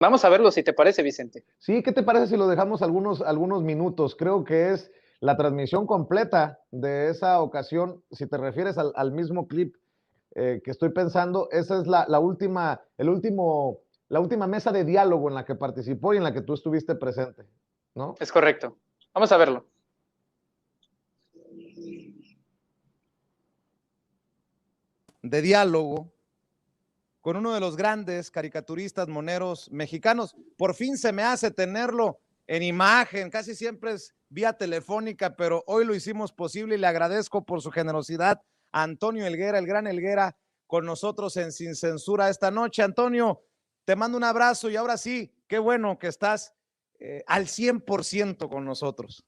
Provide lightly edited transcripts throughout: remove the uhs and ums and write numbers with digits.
Vamos a verlo si te parece, Vicente. Sí, ¿qué te parece si lo dejamos algunos minutos? Creo que es la transmisión completa de esa ocasión. Si te refieres al mismo clip que estoy pensando, esa es la última mesa de diálogo en la que participó y en la que tú estuviste presente, ¿no? Es correcto. Vamos a verlo. De diálogo con uno de los grandes caricaturistas moneros mexicanos. Por fin se me hace tenerlo en imagen, casi siempre es vía telefónica, pero hoy lo hicimos posible y le agradezco por su generosidad a Antonio Helguera, el gran Helguera, con nosotros en Sin Censura esta noche. Antonio, te mando un abrazo y ahora sí, qué bueno que estás al 100% con nosotros.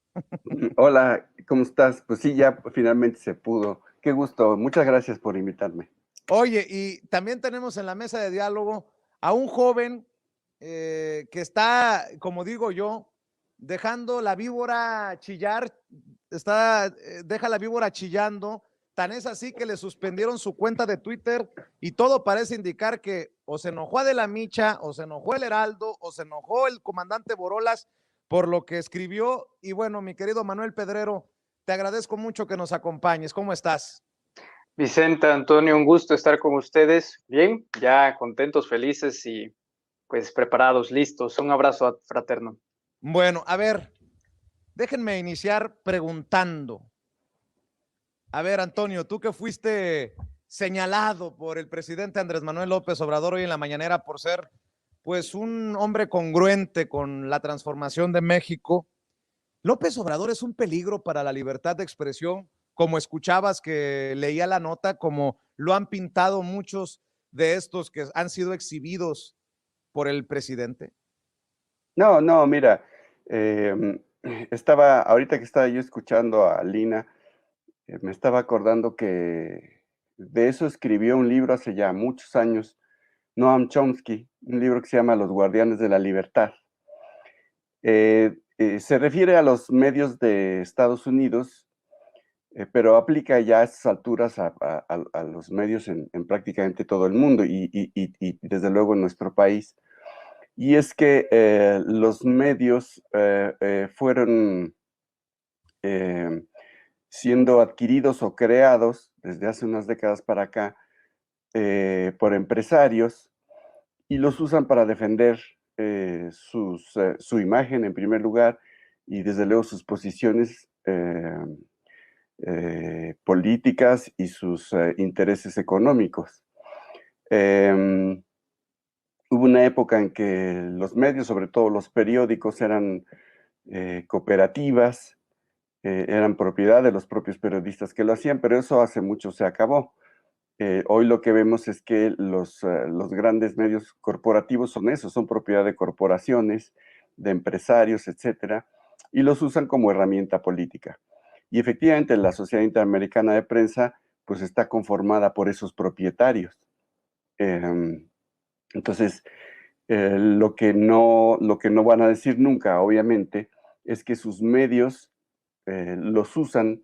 Hola, ¿cómo estás? Pues sí, ya finalmente se pudo. Qué gusto, muchas gracias por invitarme. Oye, y también tenemos en la mesa de diálogo a un joven que está, como digo yo, dejando la víbora chillar, deja la víbora chillando, tan es así que le suspendieron su cuenta de Twitter y todo parece indicar que o se enojó a De la Micha, o se enojó el Heraldo, o se enojó el comandante Borolas por lo que escribió. Y bueno, mi querido Manuel Pedrero, te agradezco mucho que nos acompañes. ¿Cómo estás? Vicente, Antonio, un gusto estar con ustedes. Bien, ya contentos, felices y pues preparados, listos. Un abrazo fraterno. Bueno, a ver, déjenme iniciar preguntando. A ver, Antonio, tú que fuiste señalado por el presidente Andrés Manuel López Obrador hoy en la mañanera por ser, pues, un hombre congruente con la transformación de México. ¿López Obrador es un peligro para la libertad de expresión, como escuchabas que leía la nota, como lo han pintado muchos de estos que han sido exhibidos por el presidente? No, no, mira, eh, ahorita que estaba yo escuchando a Lina, me estaba acordando que de eso escribió un libro hace ya muchos años, Noam Chomsky, un libro que se llama Los Guardianes de la Libertad. Se refiere a los medios de Estados Unidos, pero aplica ya a estas alturas a los medios en prácticamente todo el mundo y desde luego en nuestro país. Y es que los medios fueron siendo adquiridos o creados desde hace unas décadas para acá por empresarios y los usan para defender su imagen en primer lugar y desde luego sus posiciones políticas y sus intereses económicos. Hubo una época en que los medios, sobre todo los periódicos, eran cooperativas, eran propiedad de los propios periodistas que lo hacían, pero eso hace mucho se acabó. Hoy lo que vemos es que los grandes medios corporativos son eso, son propiedad de corporaciones, de empresarios, etcétera, y los usan como herramienta política. Y efectivamente la Sociedad Interamericana de Prensa pues está conformada por esos propietarios. Entonces, lo que no van a decir nunca, obviamente, es que sus medios los usan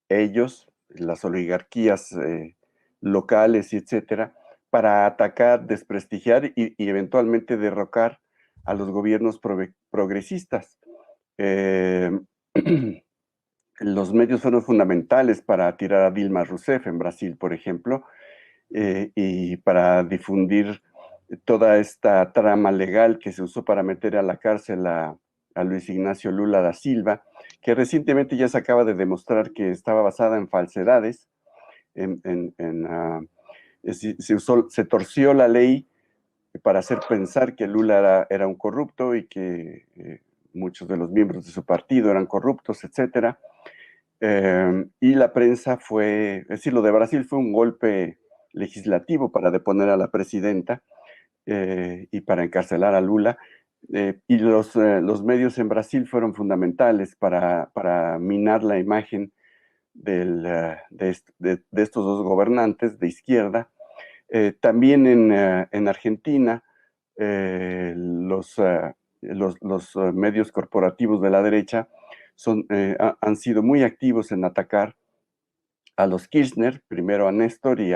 ellos, las oligarquías locales y etcétera, para atacar, desprestigiar y eventualmente derrocar a los gobiernos progresistas. Los medios fueron fundamentales para tirar a Dilma Rousseff en Brasil, por ejemplo, y para difundir toda esta trama legal que se usó para meter a la cárcel a Luis Ignacio Lula da Silva, que recientemente ya se acaba de demostrar que estaba basada en falsedades, se torció la ley para hacer pensar que Lula era un corrupto y que muchos de los miembros de su partido eran corruptos, etcétera. Y la prensa es decir, lo de Brasil fue un golpe legislativo para deponer a la presidenta y para encarcelar a Lula. Y los medios en Brasil fueron fundamentales para minar la imagen de estos dos gobernantes de izquierda. También en Argentina, los medios corporativos de la derecha han sido muy activos en atacar a los Kirchner, primero a Néstor y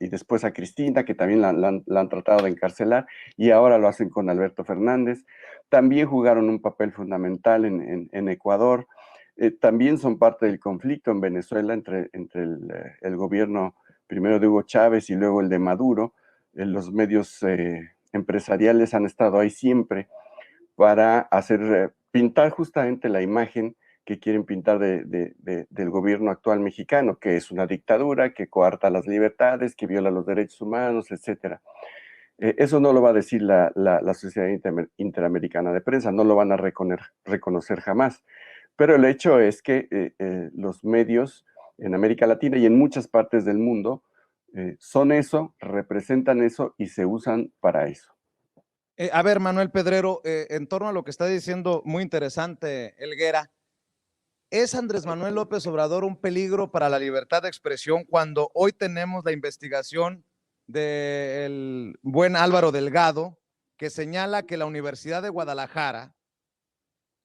después a Cristina, que también la han tratado de encarcelar, y ahora lo hacen con Alberto Fernández. También jugaron un papel fundamental en Ecuador. También son parte del conflicto en Venezuela entre el gobierno primero de Hugo Chávez y luego el de Maduro. Los medios empresariales han estado ahí siempre para hacer pintar justamente la imagen que quieren pintar del gobierno actual mexicano, que es una dictadura, que coarta las libertades, que viola los derechos humanos, etc. Eso no lo va a decir la Sociedad Interamericana de Prensa, no lo van a reconocer jamás. Pero el hecho es que los medios en América Latina y en muchas partes del mundo son eso, representan eso y se usan para eso. A ver, Manuel Pedrero, en torno a lo que está diciendo, muy interesante, Helguera, ¿es Andrés Manuel López Obrador un peligro para la libertad de expresión cuando hoy tenemos la investigación del buen Álvaro Delgado, que señala que la Universidad de Guadalajara,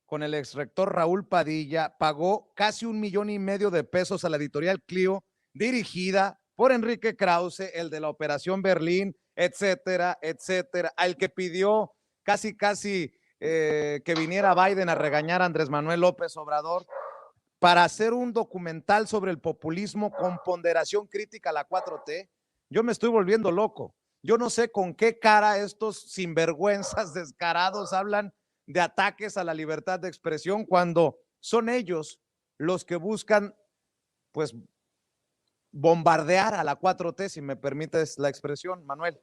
con el exrector Raúl Padilla, pagó casi $1,5 millones de pesos a la editorial Clio, dirigida por Enrique Krause, el de la Operación Berlín, etcétera, etcétera, al que pidió casi que viniera Biden a regañar a Andrés Manuel López Obrador para hacer un documental sobre el populismo con ponderación crítica a la 4T. Yo me estoy volviendo loco. Yo no sé con qué cara estos sinvergüenzas descarados hablan de ataques a la libertad de expresión cuando son ellos los que buscan, pues, bombardear a la 4T, si me permites la expresión, Manuel.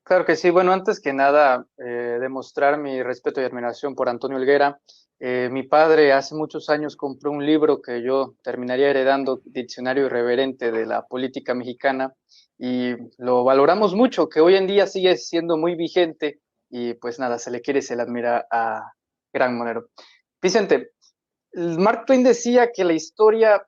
Claro que sí. Bueno, antes que nada, demostrar mi respeto y admiración por Antonio Helguera. Mi padre hace muchos años compró un libro que yo terminaría heredando, Diccionario Irreverente de la Política Mexicana, y lo valoramos mucho, que hoy en día sigue siendo muy vigente, y pues nada, se le quiere y se le admira a gran Monero. Vicente, Mark Twain decía que la historia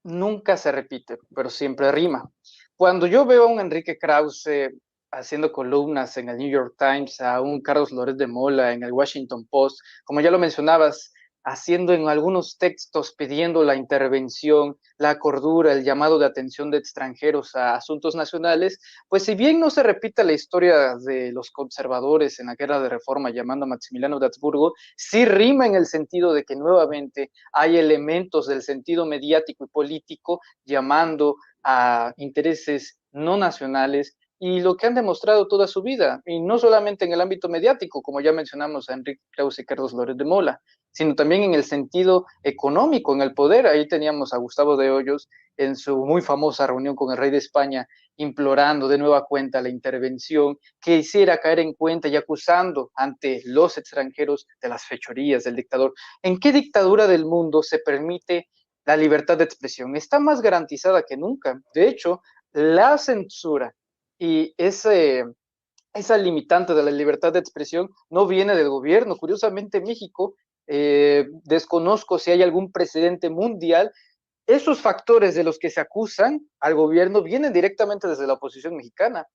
nunca se repite, pero siempre rima. Cuando yo veo a un Enrique Krause haciendo columnas en el New York Times, a un Carlos Loret de Mola en el Washington Post, como ya lo mencionabas, haciendo en algunos textos pidiendo la intervención, la cordura, el llamado de atención de extranjeros a asuntos nacionales, pues si bien no se repite la historia de los conservadores en la guerra de reforma llamando a Maximiliano de Habsburgo, sí rima en el sentido de que nuevamente hay elementos del sentido mediático y político llamando a intereses no nacionales, y lo que han demostrado toda su vida, y no solamente en el ámbito mediático, como ya mencionamos a Enrique Krause y Carlos Loret de Mola, sino también en el sentido económico, en el poder. Ahí teníamos a Gustavo de Hoyos en su muy famosa reunión con el rey de España, implorando de nueva cuenta la intervención que hiciera caer en cuenta y acusando ante los extranjeros de las fechorías del dictador. ¿En qué dictadura del mundo se permite la libertad de expresión? Está más garantizada que nunca. De hecho, la censura y esa limitante de la libertad de expresión no viene del gobierno. Curiosamente, México, desconozco si hay algún precedente mundial. Esos factores de los que se acusan al gobierno vienen directamente desde la oposición mexicana.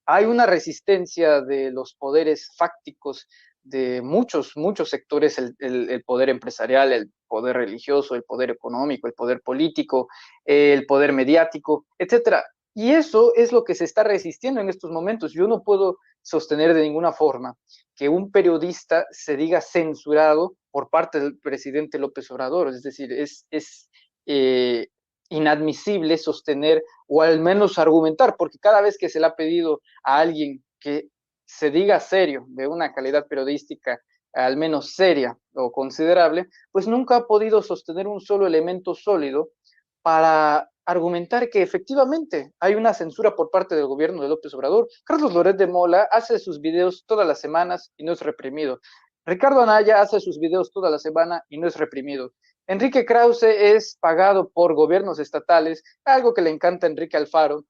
Hay una resistencia de los poderes fácticos de muchos sectores, el poder empresarial, el poder religioso, el poder económico, el poder político, el poder mediático, etcétera. Y eso es lo que se está resistiendo en estos momentos. Yo no puedo sostener de ninguna forma que un periodista se diga censurado por parte del presidente López Obrador. Es decir, es inadmisible sostener o al menos argumentar, porque cada vez que se le ha pedido a alguien que se diga serio, de una calidad periodística al menos seria o considerable, pues nunca ha podido sostener un solo elemento sólido para argumentar que efectivamente hay una censura por parte del gobierno de López Obrador. Carlos Loret de Mola hace sus videos todas las semanas y no es reprimido. Ricardo Anaya hace sus videos toda la semana y no es reprimido. Enrique Krause es pagado por gobiernos estatales, algo que le encanta a Enrique Alfaro,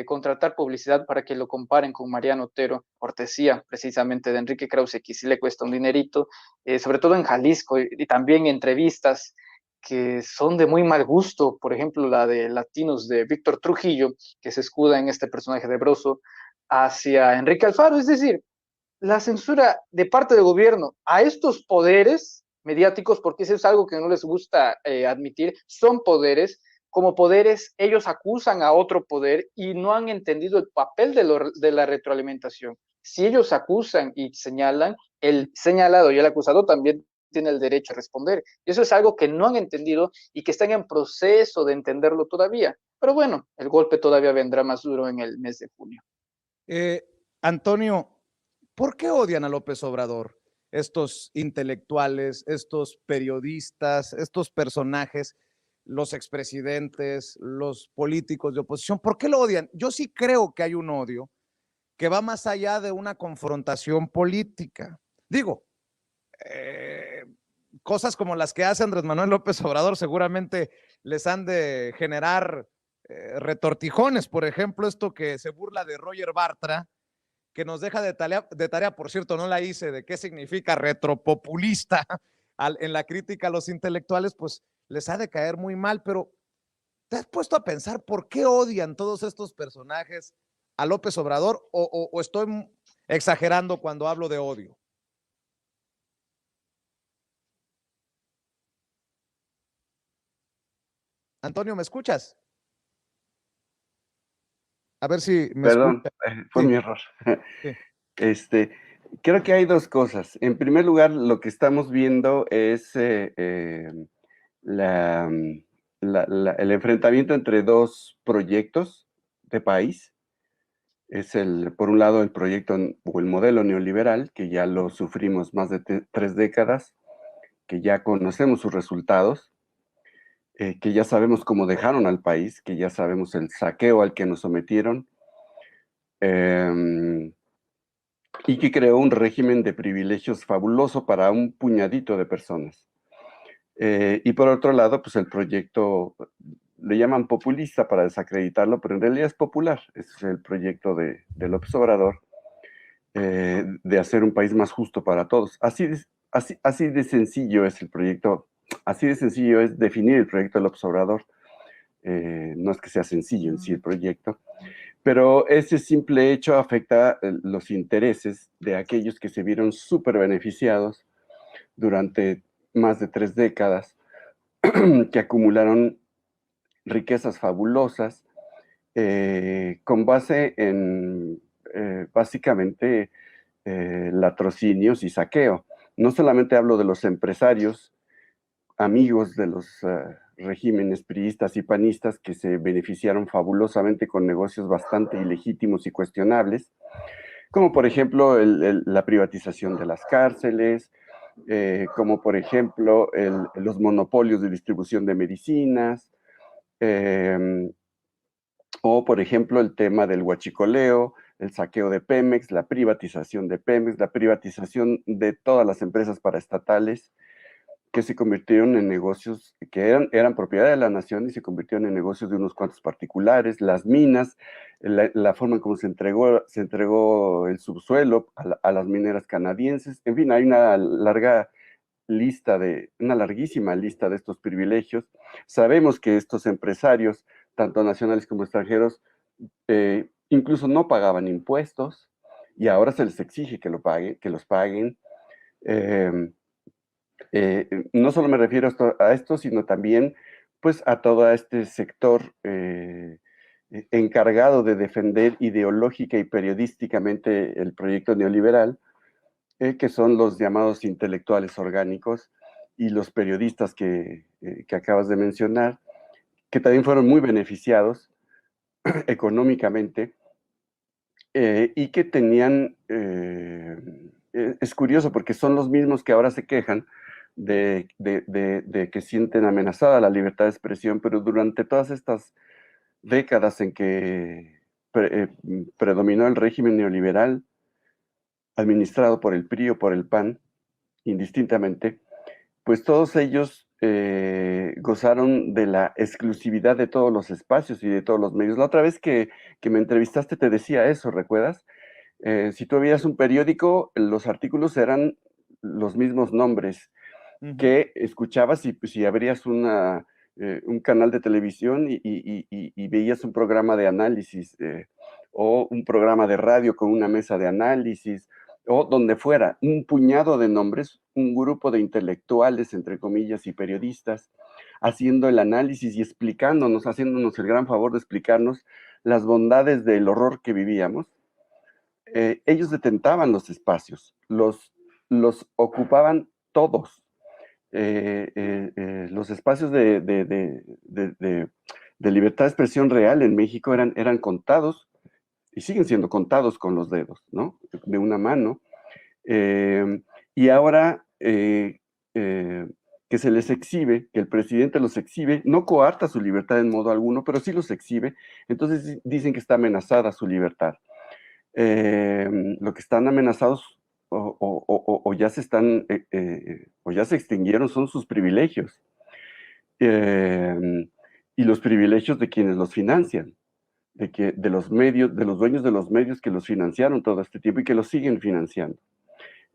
contratar publicidad para que lo comparen con Mariano Otero, cortesía precisamente de Enrique Krause, que sí le cuesta un dinerito, sobre todo en Jalisco, y también entrevistas que son de muy mal gusto, por ejemplo la de Latinos de Víctor Trujillo, que se escuda en este personaje de Broso, hacia Enrique Alfaro. Es decir, la censura de parte del gobierno a estos poderes mediáticos, porque eso es algo que no les gusta admitir, son poderes, como poderes, ellos acusan a otro poder y no han entendido el papel de la retroalimentación. Si ellos acusan y señalan, el señalado y el acusado también tiene el derecho a responder. Y eso es algo que no han entendido y que están en proceso de entenderlo todavía. Pero bueno, el golpe todavía vendrá más duro en el mes de junio. Antonio, ¿por qué odian a López Obrador estos intelectuales, estos periodistas, estos personajes, los expresidentes, los políticos de oposición? ¿Por qué lo odian? Yo sí creo que hay un odio que va más allá de una confrontación política. Digo, cosas como las que hace Andrés Manuel López Obrador seguramente les han de generar retortijones. Por ejemplo, esto que se burla de Roger Bartra, que nos deja de tarea, por cierto, no la hice, de qué significa retropopulista en la crítica a los intelectuales, pues les ha de caer muy mal, pero ¿te has puesto a pensar por qué odian todos estos personajes a López Obrador o estoy exagerando cuando hablo de odio? Antonio, ¿me escuchas? A ver si me Perdón, escuchas. fue Sí, mi error. sí. Creo que hay dos cosas. En primer lugar, lo que estamos viendo es el enfrentamiento entre dos proyectos de país. Es por un lado, el proyecto o el modelo neoliberal, que ya lo sufrimos más de 3 décadas, que ya conocemos sus resultados, que ya sabemos cómo dejaron al país, que ya sabemos el saqueo al que nos sometieron, y que creó un régimen de privilegios fabuloso para un puñadito de personas. Y por otro lado, pues el proyecto, le llaman populista para desacreditarlo, pero en realidad es popular. Es el proyecto de López Obrador, de hacer un país más justo para todos. Así de sencillo es el proyecto, así de sencillo es definir el proyecto de López Obrador. No es que sea sencillo en sí el proyecto, pero ese simple hecho afecta los intereses de aquellos que se vieron súper beneficiados durante más de 3 décadas, que acumularon riquezas fabulosas, con base en básicamente latrocinios y saqueo. No solamente hablo de los empresarios, amigos de los regímenes priistas y panistas que se beneficiaron fabulosamente con negocios bastante ilegítimos y cuestionables, como por ejemplo la privatización de las cárceles, como por ejemplo los monopolios de distribución de medicinas, o por ejemplo el tema del huachicoleo, el saqueo de Pemex, la privatización de Pemex, la privatización de todas las empresas paraestatales que se convirtieron en negocios que eran propiedad de la nación y se convirtieron en negocios de unos cuantos particulares, las minas, la forma en cómo se entregó el subsuelo a las mineras canadienses. En fin, hay una larguísima lista de estos privilegios. Sabemos que estos empresarios, tanto nacionales como extranjeros, incluso no pagaban impuestos y ahora se les exige que los paguen. No solo me refiero a esto, sino también pues a todo este sector encargado de defender ideológica y periodísticamente el proyecto neoliberal, que son los llamados intelectuales orgánicos y los periodistas que acabas de mencionar, que también fueron muy beneficiados económicamente y que tenían, es curioso porque son los mismos que ahora se quejan de que sienten amenazada la libertad de expresión, pero durante todas estas décadas en que predominó el régimen neoliberal, administrado por el PRI o por el PAN, indistintamente, pues todos ellos gozaron de la exclusividad de todos los espacios y de todos los medios. La otra vez que me entrevistaste te decía eso, ¿recuerdas? Si tú veías un periódico, los artículos eran los mismos nombres que escuchabas y pues, si abrías un canal de televisión y veías un programa de análisis o un programa de radio con una mesa de análisis o donde fuera, un puñado de nombres, un grupo de intelectuales, entre comillas, y periodistas, haciendo el análisis y explicándonos, haciéndonos el gran favor de explicarnos las bondades del horror que vivíamos. Ellos detentaban los espacios, los ocupaban todos. Los espacios de libertad de expresión real en México eran contados y siguen siendo contados con los dedos, ¿no? De una mano. Y ahora que se les exhibe, que el presidente los exhibe, no coarta su libertad en modo alguno, pero sí los exhibe, entonces dicen que está amenazada su libertad. Lo que están amenazados o ya se están, o ya se extinguieron son sus privilegios. Y los privilegios de quienes los financian, de los medios, de los dueños de los medios que los financiaron todo este tiempo y que los siguen financiando.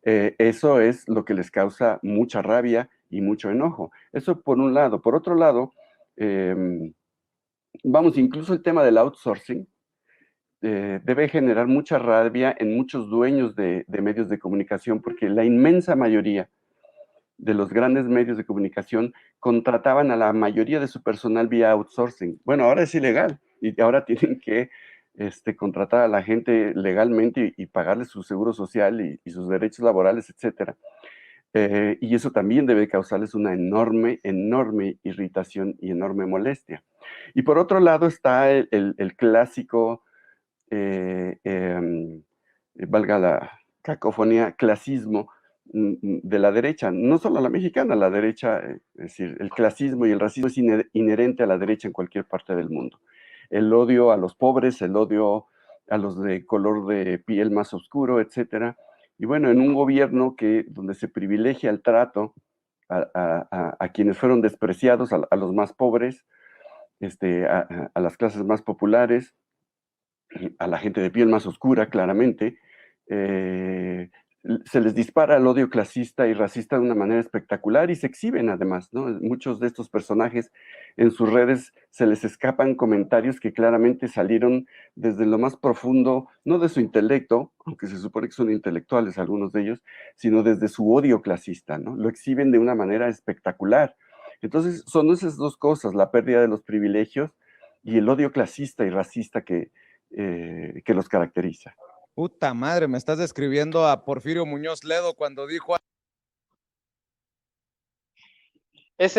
Eso es lo que les causa mucha rabia y mucho enojo. Eso por un lado. Por otro lado, vamos, incluso el tema del outsourcing debe generar mucha rabia en muchos dueños de medios de comunicación, porque la inmensa mayoría de los grandes medios de comunicación contrataban a la mayoría de su personal vía outsourcing. Bueno, ahora es ilegal y ahora tienen que contratar a la gente legalmente y pagarles su seguro social y sus derechos laborales, etc. Y eso también debe causarles una enorme, enorme irritación y enorme molestia. Y por otro lado está el clásico, valga la cacofonía, clasismo de la derecha, no solo la mexicana, la derecha, es decir, el clasismo y el racismo es inherente a la derecha en cualquier parte del mundo. El odio a los pobres, el odio a los de color de piel más oscuro, etcétera. Y bueno, en un gobierno donde se privilegia el trato a quienes fueron despreciados, a los más pobres, a las clases más populares, a la gente de piel más oscura, claramente, se les dispara el odio clasista y racista de una manera espectacular y se exhiben además, ¿no? Muchos de estos personajes en sus redes se les escapan comentarios que claramente salieron desde lo más profundo, no de su intelecto, aunque se supone que son intelectuales algunos de ellos, sino desde su odio clasista, ¿no? Lo exhiben de una manera espectacular. Entonces son esas dos cosas, la pérdida de los privilegios y el odio clasista y racista que los caracteriza. Puta madre, me estás describiendo a Porfirio Muñoz Ledo cuando dijo... Ese